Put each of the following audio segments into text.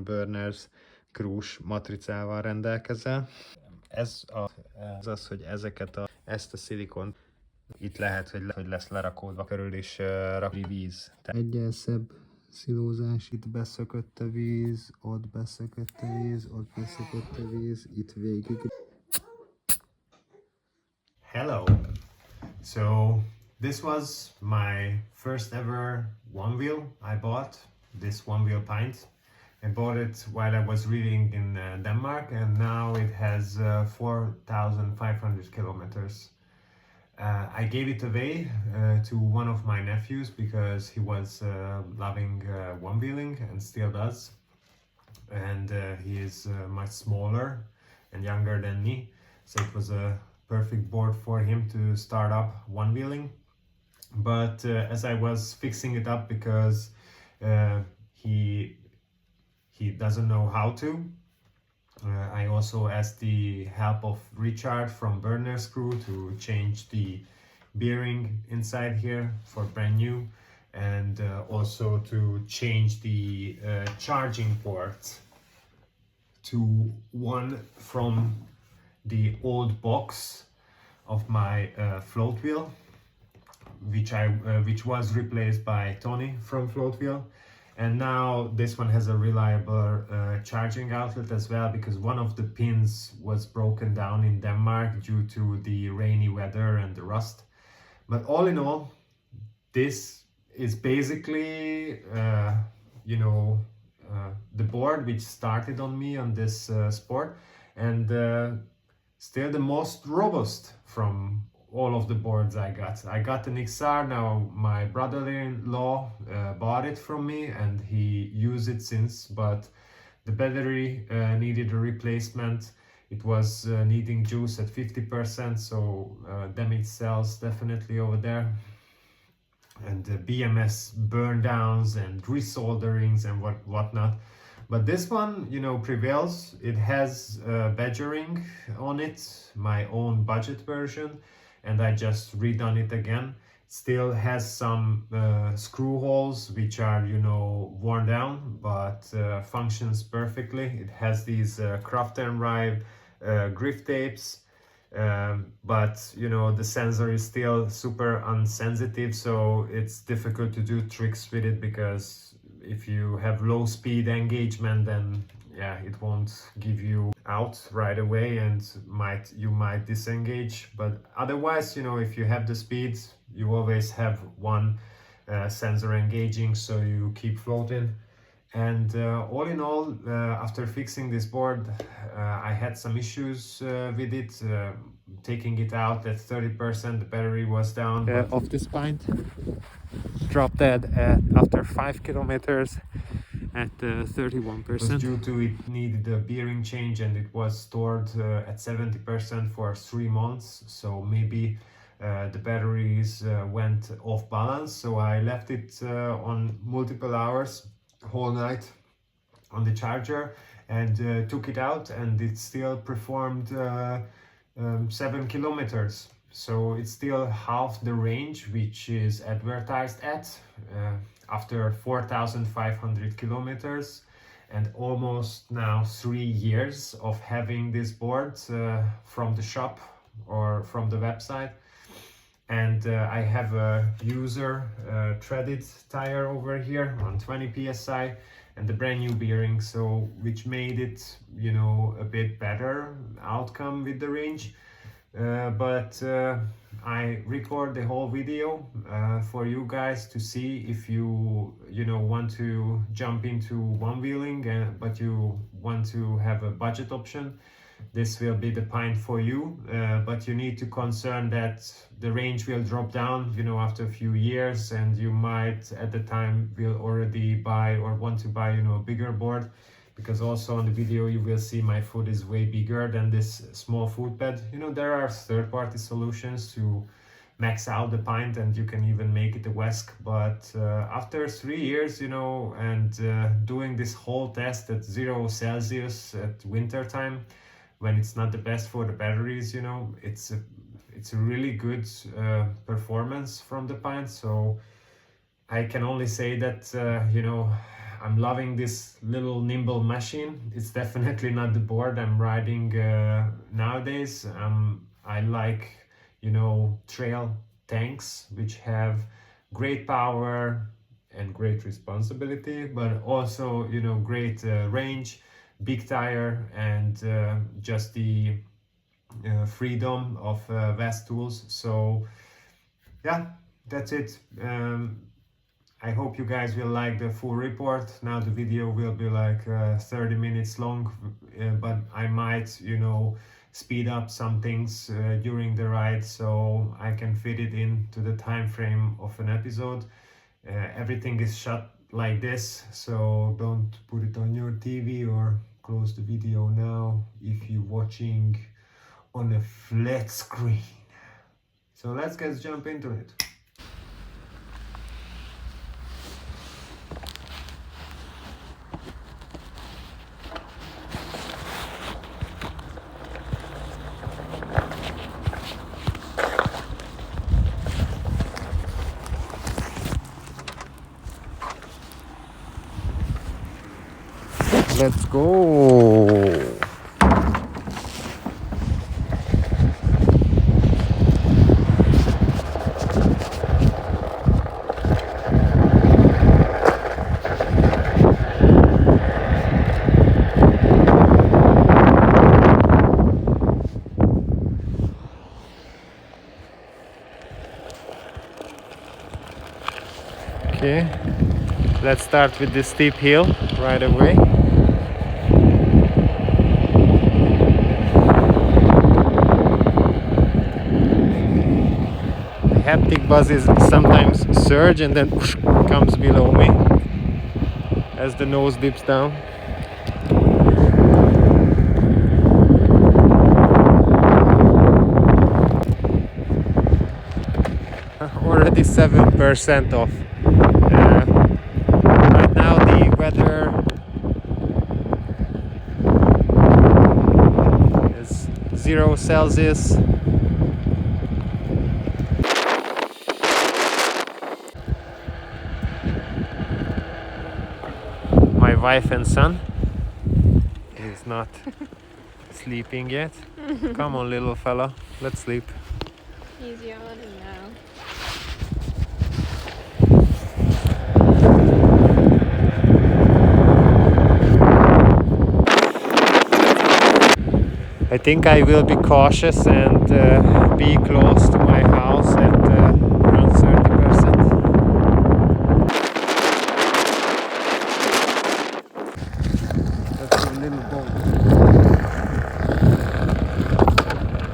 burners cruise matricával rendelkezel. Ez az, hogy ezt a szilikont itt lehet, hogy lesz lerakódva körül is rakni víz. Egyel szebb szilózás, itt beszökött a víz, ott beszökött a víz, ott beszökött a víz, itt végig. Hello! So this was my first ever OneWheel I bought, this OneWheel Pint. I bought it while I was reading in Denmark, and now it has 4,500 kilometers. I gave it away to one of my nephews because he was loving one-wheeling and still does. And he is much smaller and younger than me, so it was a perfect board for him to start up one-wheeling. But as I was fixing it up, because he doesn't know how to, I also asked the help of Richard from Burner Screw to change the bearing inside here for brand new, and also to change the charging port to one from the old box of my float wheel, which was replaced by Tony from Float Wheel. And now this one has a reliable charging outlet as well, because one of the pins was broken down in Denmark due to the rainy weather and the rust. But all in all, this is basically, the board which started on me on this sport, and still the most robust from all of the boards I got. I got an XR, now my brother-in-law bought it from me and he used it since, but the battery needed a replacement. It was needing juice at 50%, so damaged cells definitely over there. And BMS burn downs and resolderings and whatnot. But this one, prevails. It has badgering on it, my own budget version, and I just redone it again. Still has some screw holes which are, worn down, but functions perfectly. It has these Craft and Ride grip tapes, but the sensor is still super unsensitive, so it's difficult to do tricks with it, because if you have low speed engagement, then yeah, it won't give you out right away and you might disengage. But otherwise, if you have the speed, you always have one sensor engaging, so you keep floating. And all in all, after fixing this board, I had some issues with it. Taking it out at 30%, the battery was down. Of this pint, dropped dead after 5 kilometers at 31%. Due to it needed a bearing change, and it was stored at 70% for 3 months, so maybe the batteries went off balance. So I left it on multiple hours, whole night on the charger, and took it out, and it still performed 7 kilometers. So it's still half the range which is advertised at after 4,500 kilometers, and almost now 3 years of having this board from the shop or from the website. And I have a user threaded tire over here on 20 psi and the brand new bearing, so which made it, a bit better outcome with the range. But I record the whole video for you guys to see if you want to jump into one-wheeling, but you want to have a budget option. This will be the pint for you, but you need to concern that the range will drop down, after a few years, and you might at the time will already buy or want to buy, a bigger board, because also on the video you will see my foot is way bigger than this small foot bed. There are third-party solutions to max out the pint, and you can even make it a Wesk, but after 3 years, and doing this whole test at 0 Celsius at winter time, when it's not the best for the batteries, it's a really good performance from the pint. So I can only say that I'm loving this little nimble machine. It's definitely not the board I'm riding nowadays. I like, trail tanks which have great power and great responsibility, but also, great range, big tire, and just the freedom of vast tools. So yeah, that's it. I hope you guys will like the full report. Now the video will be like 30 minutes long, but I might, speed up some things during the ride so I can fit it into the time frame of an episode. Everything is shot like this, so don't put it on your TV or close the video now if you're watching on a flat screen. So let's jump into it. Let's go. Okay, let's start with this steep hill right away. The haptic buzz is sometimes surge and then whoosh, comes below me as the nose dips down. Already 7% off. Right now the weather is 0 Celsius. My wife and son is not sleeping yet. Come on, little fella, let's sleep. He's yawning now. I think I will be cautious and be close to my house at around 30%. That's a little boat.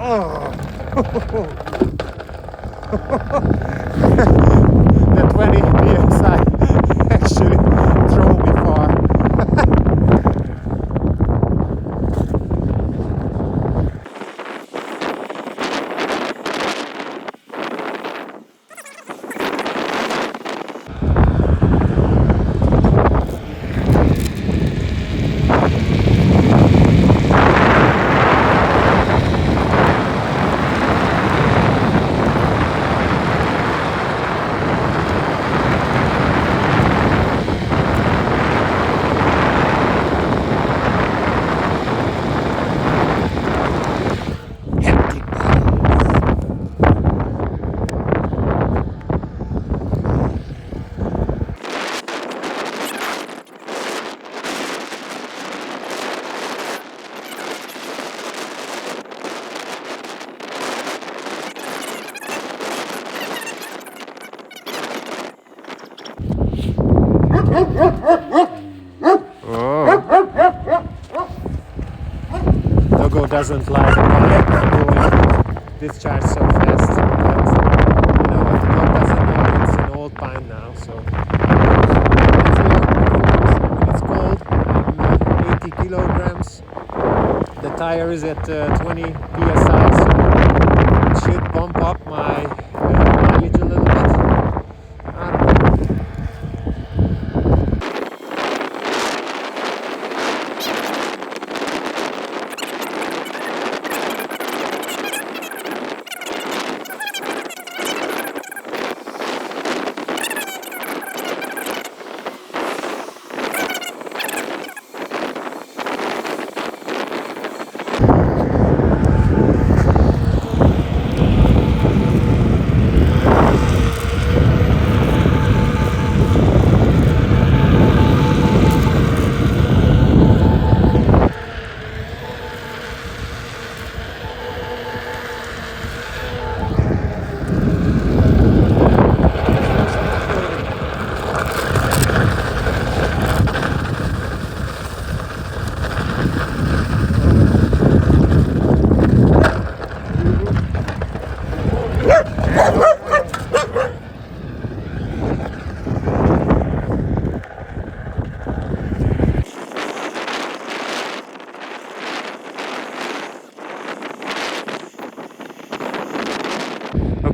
Oh! The 20 psi actually throw me far. Doggo doesn't like discharge so fast, but you know what, the dog doesn't know it's an old pine now, so when it's cold, I'm 80 kilograms, the tire is at 20 psi, so it should bump up my mileage a little bit. I don't know.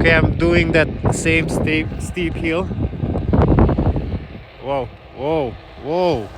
Okay, I'm doing that same steep hill. Whoa, whoa, whoa.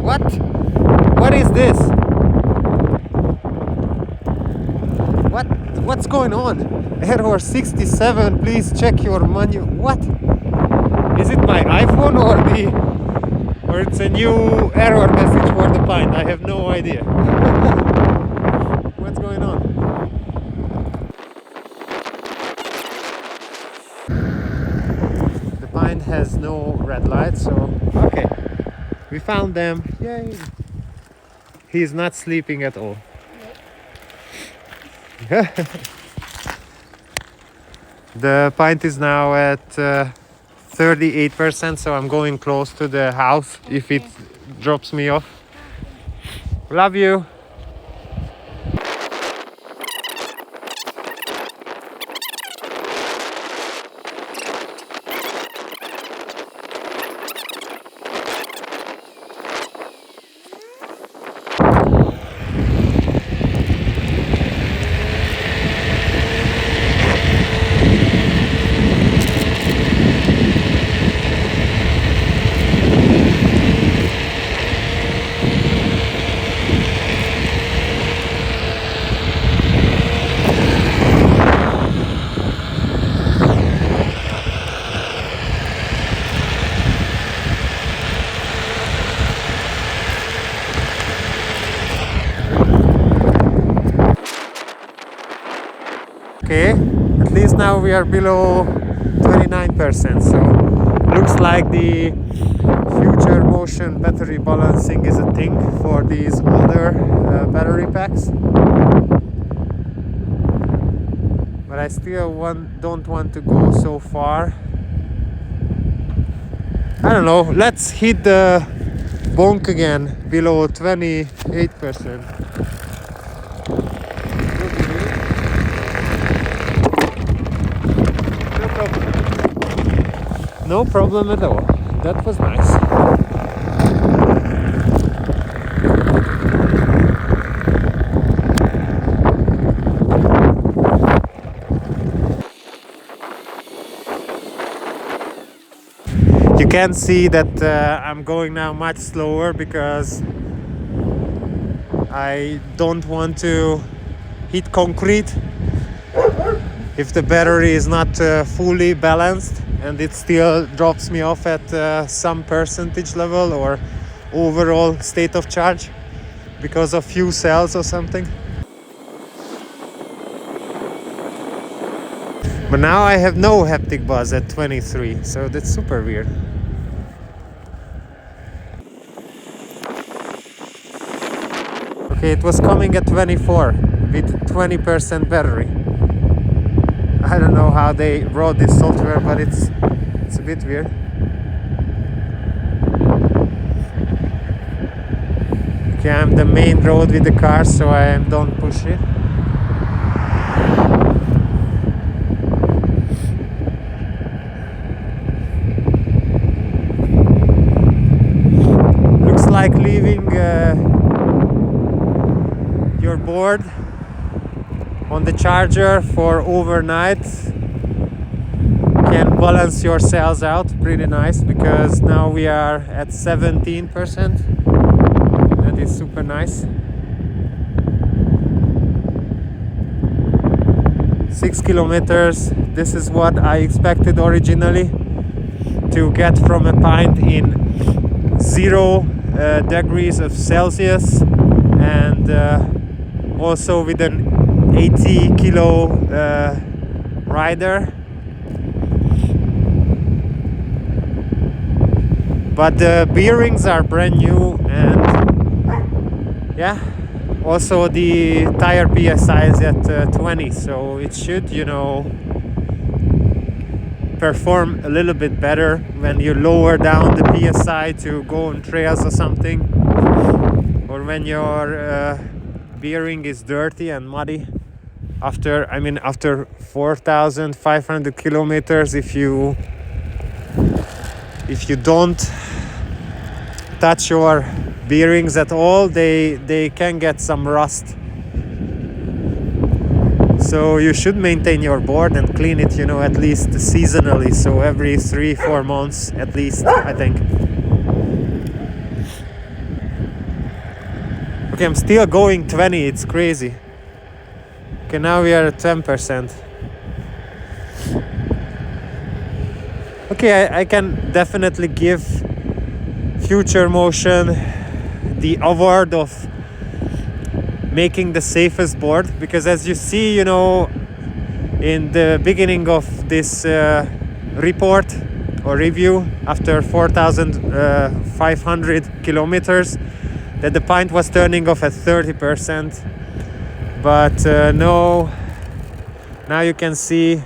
What? What is this? What's going on? Error 67, please check your menu. What? Is it my iPhone or it's a new error message for the Pint? I have no idea. What's going on? The Pint has no red lights, so okay. We found them. Yay! He's not sleeping at all. The Pint is now at 38%, so I'm going close to the house if it drops me off. Love you. Okay, at least now we are below 29%, so looks like the future motion battery balancing is a thing for these older battery packs. But I still don't want to go so far. I don't know, let's hit the bonk again below 28%. No problem at all. That was nice. You can see that I'm going now much slower because I don't want to hit concrete if the battery is not fully balanced, and it still drops me off at some percentage level or overall state of charge because of few cells or something. But now I have no haptic buzz at 23, so that's super weird. Okay, it was coming at 24 with 20% battery. I don't know how they wrote this software, but it's a bit weird. Okay, I'm the main road with the cars, so I don't push it. Looks like leaving your board on the charger for overnight can balance your cells out pretty nice, because now we are at 17%. That is super nice. 6 kilometers. This is what I expected originally, to get from a pint in 0 degrees of Celsius, and also with an 80 kilo rider. But the bearings are brand new, and yeah, also the tire PSI is at 20, so it should, you know, perform a little bit better when you lower down the PSI to go on trails or something, or when your bearing is dirty and muddy. After 4,500 kilometers, if you don't touch your bearings at all, they can get some rust. So you should maintain your board and clean it, you know, at least seasonally, so every 3-4 months at least, I think. Okay, I'm still going 20, it's crazy. Okay, now we are at 10%. Okay, I can definitely give Future Motion the award of making the safest board, because as you see, you know, in the beginning of this report or review, after 4,500 kilometers, that the pint was turning off at 30%. But no, now you can see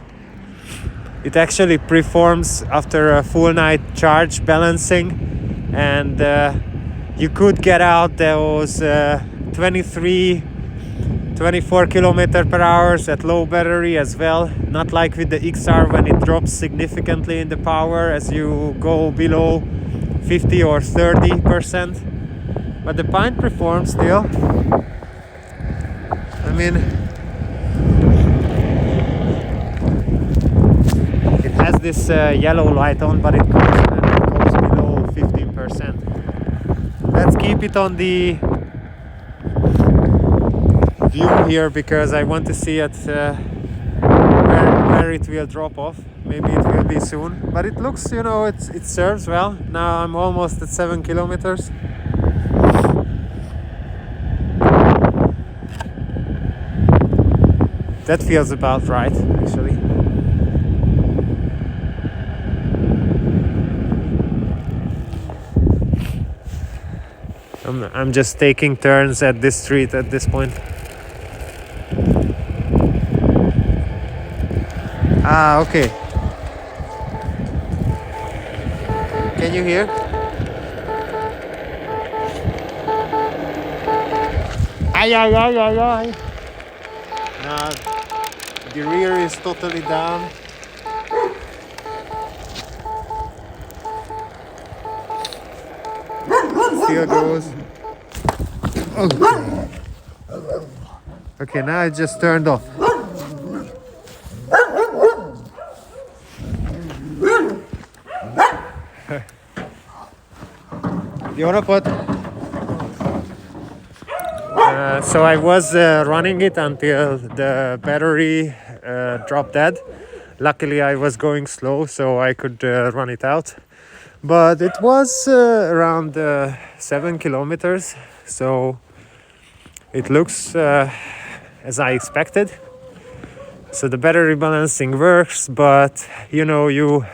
it actually performs after a full night charge balancing, and you could get out those 24 kilometer per hour at low battery as well, not like with the XR when it drops significantly in the power as you go below 50 or 30%. But the pint performs still. I mean, it has this yellow light on, but it goes below 15%. Let's keep it on the view here, because I want to see it where it will drop off. Maybe it will be soon, but it looks, you know, it serves well. Now I'm almost at 7 kilometers. That feels about right, actually. I'm just taking turns at this street at this point. Ah, okay. Can you hear? Ay, ay, ay, ay, ay. Now, the rear is totally down. Still goes. Okay. Okay, now it just turned off. You wanna put? So I was running it until the battery dropped dead. Luckily I was going slow, so I could run it out. But it was around 7 kilometers, so it looks as I expected. So the battery balancing works, but you know, you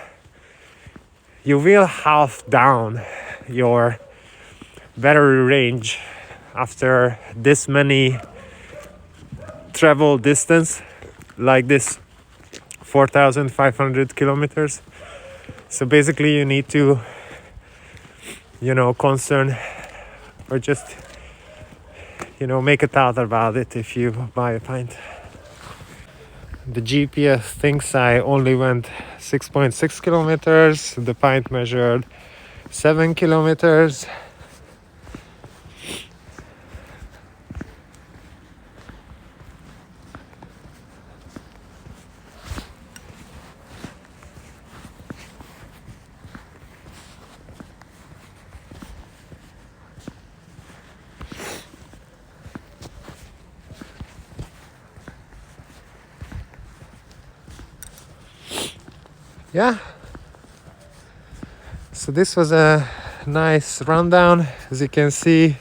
will half down your battery range after this many travel distance like this, 4,500 kilometers. So basically you need to, you know, concern or just, you know, make a thought about it if you buy a pint. The GPS thinks I only went 6.6 kilometers. The pint measured 7 kilometers. yeah, so this was a nice rundown. As you can see,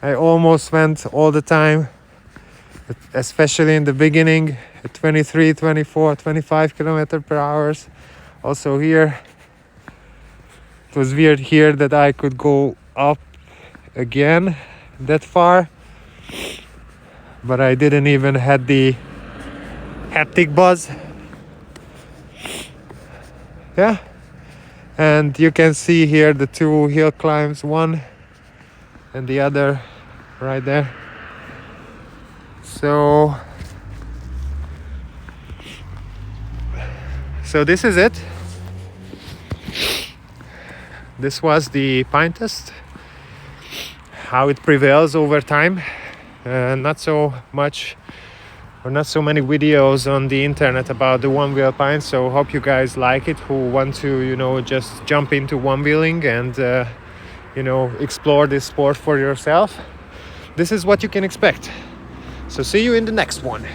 I almost went all the time, especially in the beginning, at 23, 24, 25 kilometers per hour. Also here, it was weird here that I could go up again that far, but I didn't even had the haptic buzz. Yeah, and you can see here the two hill climbs, one and the other right there. So this is it. This was the pint test, how it prevails over time. Not so much or not so many videos on the internet about the OneWheel Pint, so hope you guys like it, who want to just jump into one-wheeling and explore this sport for yourself. This is what you can expect. So see you in the next one.